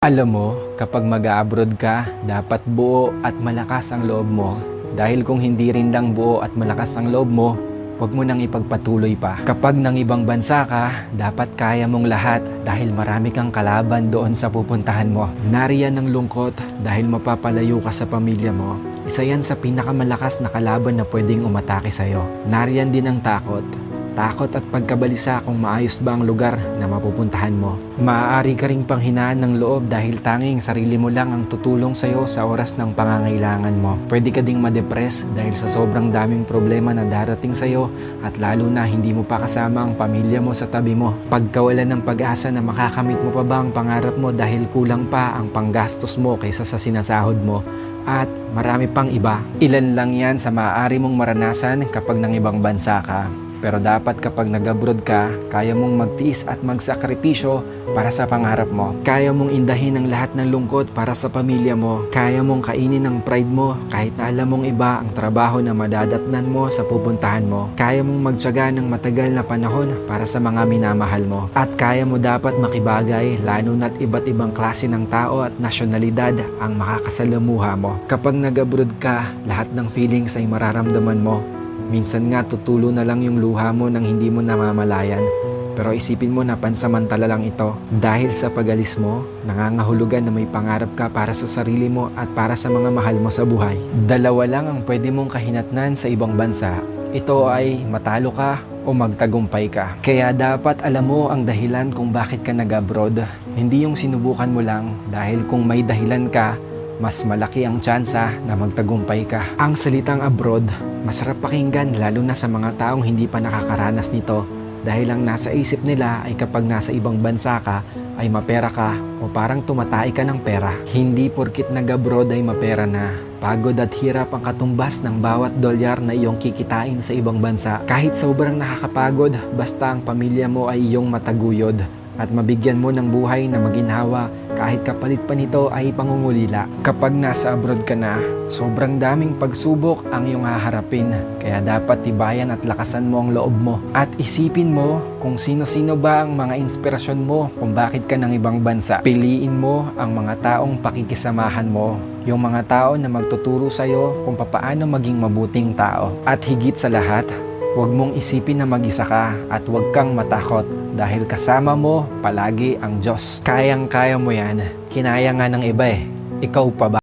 Alam mo, kapag mag-a-abroad ka, dapat buo at malakas ang loob mo. Dahil kung hindi rin lang buo at malakas ang loob mo, huwag mo nang ipagpatuloy pa. Kapag nang ibang bansa ka, dapat kaya mong lahat dahil marami kang kalaban doon sa pupuntahan mo. Nariyan ang lungkot dahil mapapalayo ka sa pamilya mo. Isa yan sa pinakamalakas na kalaban na pwedeng umatake sa'yo. Nariyan din ang takot. Takot at pagkabalisa kung maayos ba ang lugar na mapupuntahan mo. Maaari ka ring panghinaan ng loob dahil tanging sarili mo lang ang tutulong sa'yo sa oras ng pangangailangan mo. Pwede ka ding madepress dahil sa sobrang daming problema na darating sa'yo at lalo na hindi mo pa kasama ang pamilya mo sa tabi mo. Pagkawalan ng pag-asa na makakamit mo pa ba ang pangarap mo dahil kulang pa ang panggastos mo kaysa sa sinasahod mo. At marami pang iba. Ilan lang yan sa maaari mong maranasan kapag nang ibang bansa ka. Pero dapat kapag nag-abroad ka, kaya mong magtiis at magsakripisyo para sa pangarap mo. Kaya mong indahin ang lahat ng lungkot para sa pamilya mo. Kaya mong kainin ang pride mo kahit na alam mong iba ang trabaho na madadatnan mo sa pupuntahan mo. Kaya mong magtiyaga ng matagal na panahon para sa mga minamahal mo. At kaya mo dapat makibagay lalo na't iba't ibang klase ng tao at nasyonalidad ang makakasalamuha mo. Kapag nag-abroad ka, lahat ng feelings ay mararamdaman mo. Minsan nga tutulo na lang yung luha mo nang hindi mo namamalayan. Pero isipin mo na pansamantala lang ito. Dahil sa pag-alis mo, nangangahulugan na may pangarap ka para sa sarili mo at para sa mga mahal mo sa buhay. Dalawa lang ang pwede mong kahinatnan sa ibang bansa. Ito ay matalo ka o magtagumpay ka. Kaya dapat alam mo ang dahilan kung bakit ka nag-abroad. Hindi yung sinubukan mo lang dahil kung may dahilan ka, mas malaki ang tsansa na magtagumpay ka. Ang salitang abroad, masarap pakinggan lalo na sa mga taong hindi pa nakakaranas nito dahil ang nasa isip nila ay kapag nasa ibang bansa ka ay mapera ka o parang tumatay ka ng pera. Hindi porkit nag-abroad ay mapera na. Pagod at hirap ang katumbas ng bawat dolyar na iyong kikitain sa ibang bansa. Kahit sobrang nakakapagod, basta ang pamilya mo ay iyong mataguyod at mabigyan mo ng buhay na maginhawa kahit kapalit pa nito ay pangungulila. Kapag nasa abroad ka na, sobrang daming pagsubok ang iyong haharapin. Kaya dapat tibayan at lakasan mo ang loob mo. At isipin mo kung sino-sino ba ang mga inspirasyon mo kung bakit ka ng ibang bansa. Piliin mo ang mga taong pakikisamahan mo. Yung mga tao na magtuturo sa'yo kung papaano maging mabuting tao. At higit sa lahat, huwag mong isipin na mag-isa ka at huwag kang matakot dahil kasama mo palagi ang Diyos. Kayang-kaya mo yan. Kinaya nga ng iba eh. Ikaw pa ba?